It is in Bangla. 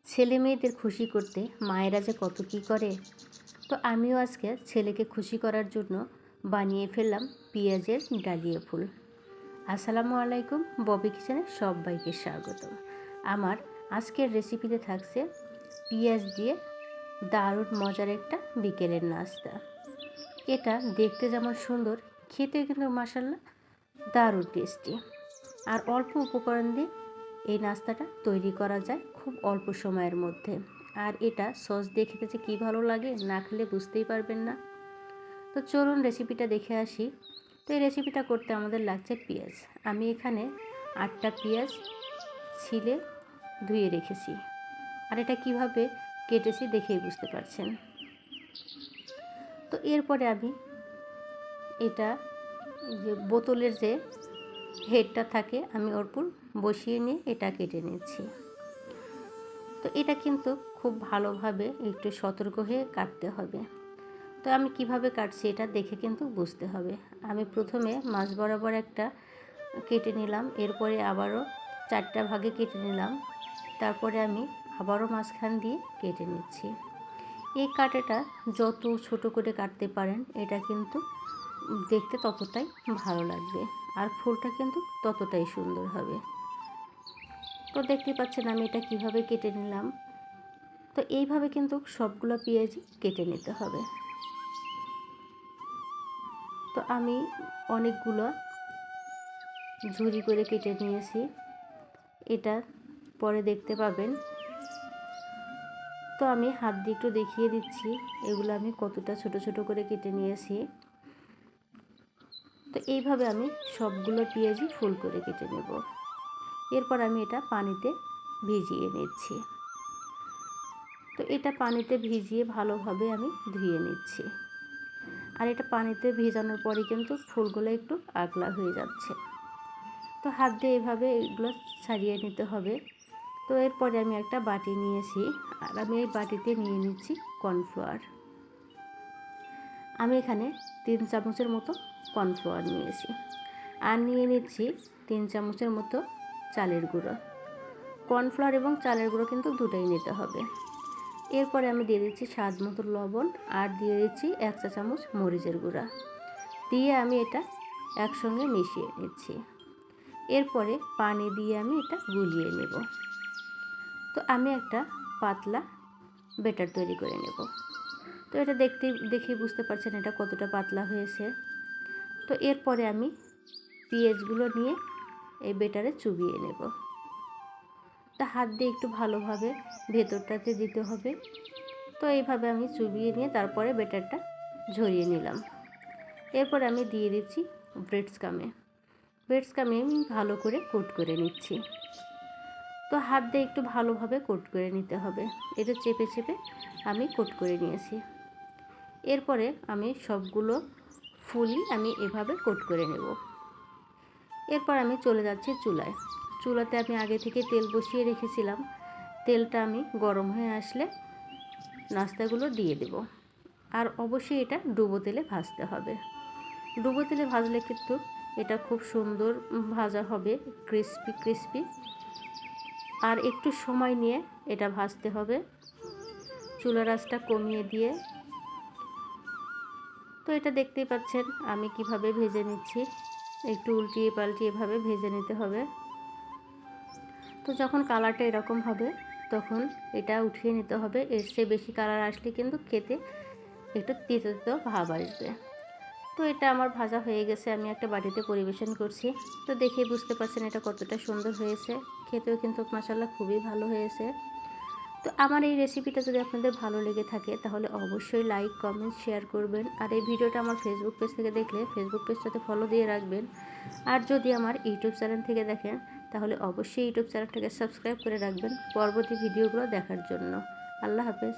ছেলে মেয়েদের খুশি করতে মায়েরা যে কত কী করে। তো আমিও আজকে ছেলেকে খুশি করার জন্য বানিয়ে ফেললাম পেঁয়াজের ডালিয়া ফুল। আসসালামু আলাইকুম, ববি কিচেনে সবাইকে স্বাগত। আমার আজকের রেসিপিতে থাকছে পেঁয়াজ দিয়ে দারুণ মজার একটা বিকেলের নাস্তা। এটা দেখতে যেমন সুন্দর, খেতে কিন্তু মাশাআল্লাহ দারুণ টেস্টি। আর অল্প উপকরণ দিয়ে এই নাস্তাটা তৈরি করা যায় খুব অল্প সময়ের মধ্যে। আর এটা সস দিয়ে খেতে যে কী ভালো লাগে, না খেলে বুঝতেই পারবেন না। তো চলুন রেসিপিটা দেখে আসি। তো এই রেসিপিটা করতে আমাদের লাগছে পেঁয়াজ। আমি এখানে 8টা পেঁয়াজ ছিলে ধুয়ে রেখেছি। আর এটা কিভাবে কেটেছি দেখেই বুঝতে পারছেন। তো এরপরে আমি এটা যে বোতলের যে হেডটা থাকে আমি ওর উপর বসিয়ে নিয়ে এটা কেটে নিচ্ছি। তো এটা কিন্তু খুব ভালোভাবে একটু সতর্ক হয়ে কাটতে হবে। তো আমি কিভাবে কাটছি এটা দেখে কিন্তু বুঝতে হবে। আমি প্রথমে মাঝ বরাবর একটা কেটে নিলাম, এরপরে আবারও 4টা ভাগে কেটে নিলাম, তারপরে আমি আবারও মাঝখান দিয়ে কেটে নিচ্ছি। এই কাটাটা যত ছোট করে কাটতে পারেন এটা কিন্তু দেখতে ততটাই ভালো লাগবে, আর ফুলটা কিন্তু ততটাই সুন্দর হবে। তো দেখতে পাচ্ছেন আমি এটা কিভাবে কেটে নিলাম। তো এইভাবে কিন্তু সবগুলো পেঁয়াজই কেটে নিতে হবে। তো আমি অনেকগুলো ঝুরি করে কেটে নিয়েছি, এটা পরে দেখতে পাবেন। তো আমি হাত দিয়ে একটু দেখিয়ে দিচ্ছি এগুলো আমি কতটা ছোট ছোট করে কেটে নিয়েছি। তো এইভাবে আমি সবগুলো পেঁয়াজই ফুল করে কেটে নেব। এরপর আমি এটা পানিতে ভিজিয়ে নিচ্ছি। তো এটা পানিতে ভিজিয়ে ভালোভাবে আমি ধুয়ে নিচ্ছি। আর এটা পানিতে ভিজানোর পরে কিন্তু ফুলগুলো একটু আগলা হয়ে যাচ্ছে। তো হাত দিয়ে এইভাবে এগুলো ছাড়িয়ে নিতে হবে। তো এরপরে আমি একটা বাটি নিয়েছি, আর আমি এই বাটিতে নিয়ে নিচ্ছি কর্নফ্লাওয়ার। আমি এখানে 3 চামচের মতো কর্নফ্লাওয়ার নিয়েছি। আর নিয়ে নিচ্ছি 3 চামচের মতো চালের গুঁড়ো। কর্নফ্লাওয়ার এবং চালের গুঁড়ো কিন্তু দুটোই নিতে হবে। এরপরে আমি দিয়ে দিচ্ছি স্বাদ মতো লবণ, আর দিয়ে দিচ্ছি 1 চা চামচ মরিচের গুঁড়া দিয়ে আমি এটা একসঙ্গে মিশিয়ে নিচ্ছি। এরপরে পানি দিয়ে আমি এটা গুলিয়ে নেব। তো আমি একটা পাতলা ব্যাটার তৈরি করে নেব। তো এটা দেখেই বুঝতে পারছেন এটা কতটা পাতলা হয়েছে। তো এরপরে আমি পেঁয়াজগুলো নিয়ে এই ব্যাটারে চুবিয়ে নেব। তা হাত দিয়ে একটু ভালোভাবে ভেতরটাতে দিতে হবে। তো এইভাবে আমি চুবিয়ে নিয়ে তারপরে ব্যাটারটা ঝরিয়ে নিলাম। এরপর আমি দিয়ে দিচ্ছি ব্রেড স্কামে আমি ভালো করে কোট করে নিচ্ছি। তো হাত দিয়ে একটু ভালোভাবে কোট করে নিতে হবে। এটা চেপে চেপে আমি কোট করে নিয়েছি। এরপরে আমি সবগুলো ফুলই আমি এভাবে কোট করে নেব। এরপর আমি চলে যাচ্ছি চুলাতে আমি আগে থেকে তেল বসিয়ে রেখেছিলাম। তেলটা আমি গরম হয়ে আসলে নাস্তাগুলো দিয়ে দেব। আর অবশ্যই এটা ডুবো তেলে ভাজতে হবে। ডুবো তেলে ভাজলে কিন্তু এটা খুব সুন্দর ভাজা হবে, ক্রিস্পি। আর একটু সময় নিয়ে এটা ভাজতে হবে, চুলার আঁচটা কমিয়ে দিয়ে। তো এটা দেখতেই পাচ্ছেন আমি কিভাবে ভেজে নিচ্ছি, একটু উল্টিয়ে পাল্টিয়ে এভাবে ভেজে নিতে হবে। তো যখন কালারটা এরকম হবে তখন এটা উঠিয়ে নিতে হবে। এর চেয়ে বেশি কালার আসলে কিন্তু খেতে একটু তিতো ভাব আসবে। তো এটা আমার ভাজা হয়ে গেছে, আমি একটা বাটিতে পরিবেশন করছি। তো দেখেই বুঝতে পারছেন এটা কতটা সুন্দর হয়েছে, খেতেও কিন্তু মাশাআল্লাহ খুবই ভালো হয়েছে। তো আমার এই রেসিপিটা যদি আপনাদের ভালো লেগে থাকে তাহলে অবশ্যই লাইক, কমেন্ট, শেয়ার করবেন। আর এই ভিডিওটা আমার ফেসবুক পেজ থেকে দেখলে ফেসবুক পেজটাতে ফলো দিয়ে রাখবেন। আর যদি আমার ইউটিউব চ্যানেল থেকে দেখেন তাহলে অবশ্যই ইউটিউব চ্যানেলটাকে সাবস্ক্রাইব করে রাখবেন পরবর্তী ভিডিওগুলো দেখার জন্য। আল্লাহ হাফেজ।